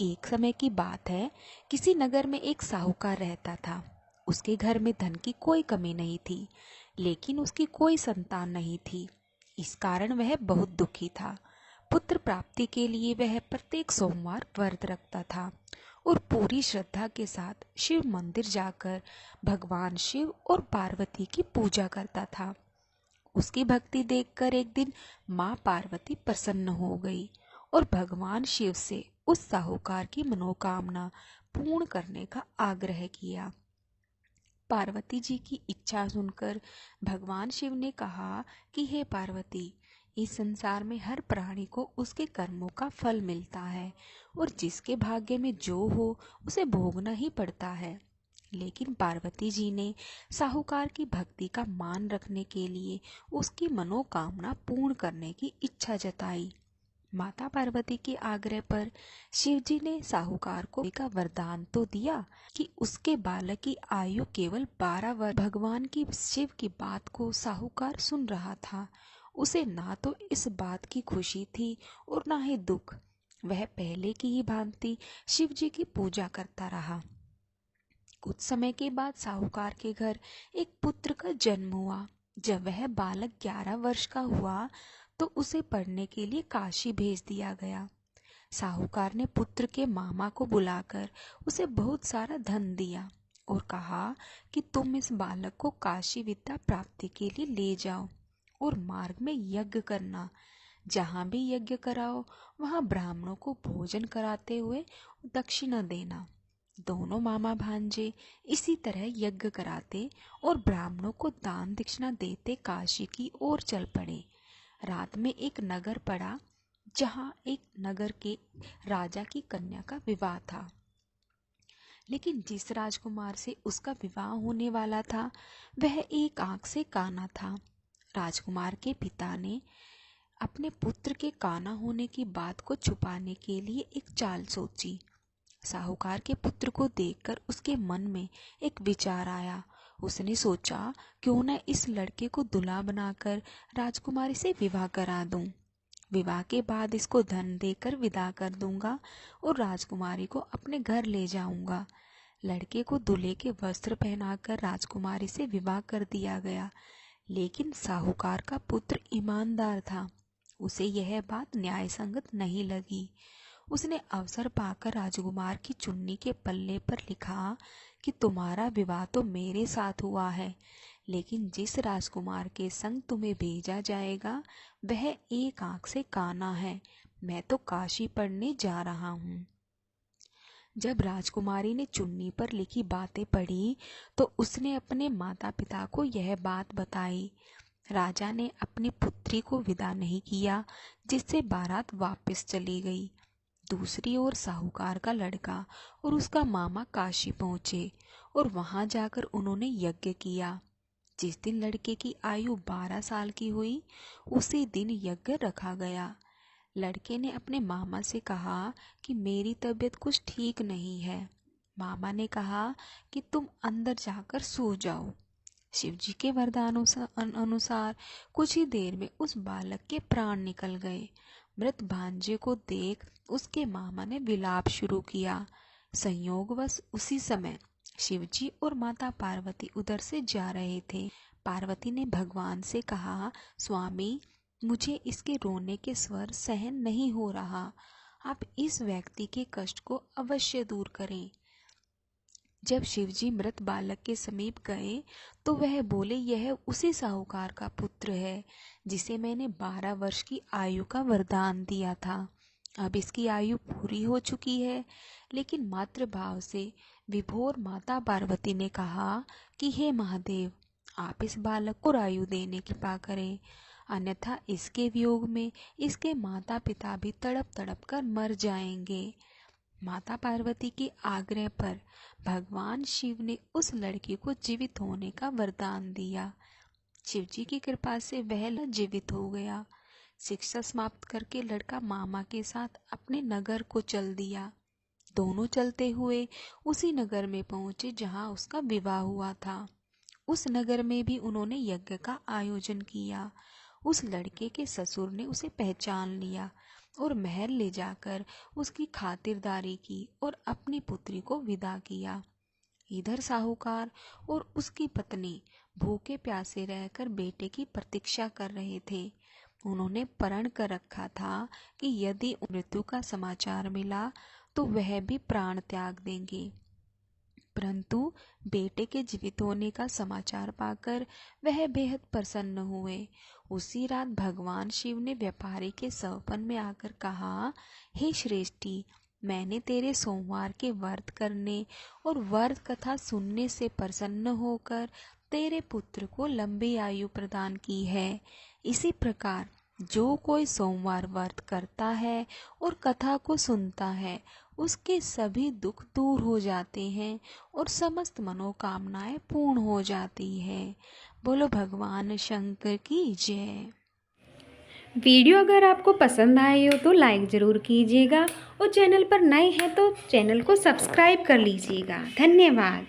एक समय की बात है, किसी नगर में एक साहूकार रहता था। उसके घर में धन की कोई कमी नहीं थी, लेकिन उसकी कोई संतान नहीं थी। इस कारण वह बहुत दुखी था। पुत्र प्राप्ति के लिए वह प्रत्येक सोमवार व्रत रखता था और पूरी श्रद्धा के साथ शिव मंदिर जाकर भगवान शिव और पार्वती की पूजा करता था। उसकी भक्ति देखकर एक दिन माँ पार्वती प्रसन्न हो गई और भगवान शिव से उस साहूकार की मनोकामना पूर्ण करने का आग्रह किया। पार्वती जी की इच्छा सुनकर भगवान शिव ने कहा कि हे पार्वती, इस संसार में हर प्राणी को उसके कर्मों का फल मिलता है और जिसके भाग्य में जो हो उसे भोगना ही पड़ता है। लेकिन पार्वती जी ने साहूकार की भक्ति का मान रखने के लिए उसकी मनोकामना पूर्ण करने की इच्छा जताई। माता पार्वती के आग्रह पर शिवजी ने साहूकार को का वरदान तो दिया कि उसके बालक की आयु केवल 12 वर्ष। भगवान की शिव की बात को साहूकार सुन रहा था। उसे ना तो इस बात की खुशी थी और ना ही दुख। वह पहले की ही भांति शिवजी की पूजा करता रहा। कुछ समय के बाद साहूकार के घर एक पुत्र का जन्म हुआ। जब वह बालक 11 वर्ष का हुआ तो उसे पढ़ने के लिए काशी भेज दिया गया। साहूकार ने पुत्र के मामा को बुलाकर उसे बहुत सारा धन दिया और कहा कि तुम इस बालक को काशी विद्या प्राप्ति के लिए ले जाओ और मार्ग में यज्ञ करना। जहाँ भी यज्ञ कराओ वहाँ ब्राह्मणों को भोजन कराते हुए दक्षिणा देना। दोनों मामा भांजे इसी तरह यज्ञ कराते और ब्राह्मणों को दान दक्षिणा देते काशी की ओर चल पड़े। रात में एक नगर पड़ा जहाँ एक नगर के राजा की कन्या का विवाह था। लेकिन जिस राजकुमार से उसका विवाह होने वाला था वह एक आंख से काना था। राजकुमार के पिता ने अपने पुत्र के काना होने की बात को छुपाने के लिए एक चाल सोची। साहूकार के पुत्र को देखकर उसके मन में एक विचार आया। उसने सोचा, क्यों न इस लड़के को दूल्हा बनाकर राजकुमारी से विवाह करा दूं। विवाह के बाद इसको धन देकर विदा कर दूंगा और राजकुमारी को अपने घर ले जाऊंगा। लड़के को दूल्हे के वस्त्र पहनाकर राजकुमारी से विवाह कर दिया गया। लेकिन साहूकार का पुत्र ईमानदार था। उसे यह बात न्याय संगत नहीं लगी। उसने अवसर पाकर राजकुमार की चुन्नी के पल्ले पर लिखा कि तुम्हारा विवाह तो मेरे साथ हुआ है, लेकिन जिस राजकुमार के संग तुम्हें भेजा जाएगा वह एक आंख से काना है। मैं तो काशी पढ़ने जा रहा हूँ। जब राजकुमारी ने चुन्नी पर लिखी बातें पढ़ी तो उसने अपने माता पिता को यह बात बताई। राजा ने अपनी पुत्री को विदा नहीं किया, जिससे बारात वापस चली गई। दूसरी ओर साहूकार का लड़का और उसका मामा काशी पहुंचे और वहां जाकर उन्होंने यज्ञ किया। जिस दिन लड़के की आयु 12 साल की हुई उसी दिन यज्ञ रखा गया। लड़के ने अपने मामा से कहा कि मेरी तबीयत कुछ ठीक नहीं है। मामा ने कहा कि तुम अंदर जाकर सो जाओ। शिवजी के वरदान अनुसार कुछ ही देर में उस बालक के प्राण निकल गए। मृत भांजे को देख उसके मामा ने विलाप शुरू किया। संयोगवश उसी समय शिवजी और माता पार्वती उधर से जा रहे थे। पार्वती ने भगवान से कहा, स्वामी, मुझे इसके रोने के स्वर सहन नहीं हो रहा। आप इस व्यक्ति के कष्ट को अवश्य दूर करें। जब शिवजी मृत बालक के समीप गए तो वह बोले, यह उसी साहूकार का पुत्र है जिसे मैंने 12 वर्ष की आयु का वरदान दिया था। अब इसकी आयु पूरी हो चुकी है। लेकिन मातृभाव से विभोर माता पार्वती ने कहा कि हे महादेव, आप इस बालक को आयु देने की कृपा करें, अन्यथा इसके वियोग में इसके माता पिता भी तड़प तड़प कर मर जाएंगे। माता पार्वती के आग्रह पर भगवान शिव ने उस लड़की को जीवित होने का वरदान दिया। शिवजी की कृपा से वह जीवित हो गया। शिक्षा समाप्त करके लड़का मामा के साथ अपने नगर को चल दिया। दोनों चलते हुए उसी नगर में पहुंचे जहां उसका विवाह हुआ था। उस नगर में भी उन्होंने यज्ञ का आयोजन किया। उस लड़के के ससुर ने उसे पहचान लिया। और महल ले जाकर उसकी खातिरदारी की और अपनी पुत्री को विदा किया। इधर साहूकार और उसकी पत्नी भूखे प्यासे रहकर बेटे की प्रतीक्षा कर रहे थे। उन्होंने प्रण कर रखा था कि यदि मृत्यु का समाचार मिला तो वह भी प्राण त्याग देंगे। परंतु बेटे के जीवित होने का समाचार पाकर वह बेहद प्रसन्न हुए। उसी रात भगवान शिव ने व्यापारी के सपन में आकर कहा, हे श्रेष्ठी, मैंने तेरे सोमवार के व्रत करने और व्रत कथा सुनने से प्रसन्न होकर तेरे पुत्र को लंबी आयु प्रदान की है। इसी प्रकार जो कोई सोमवार व्रत करता है और कथा को सुनता है, उसके सभी दुख दूर हो जाते हैं और समस्त मनोकामनाएं पूर्ण हो जाती है। बोलो भगवान शंकर की जय। वीडियो अगर आपको पसंद आई हो तो लाइक ज़रूर कीजिएगा और चैनल पर नए हैं तो चैनल को सब्सक्राइब कर लीजिएगा। धन्यवाद।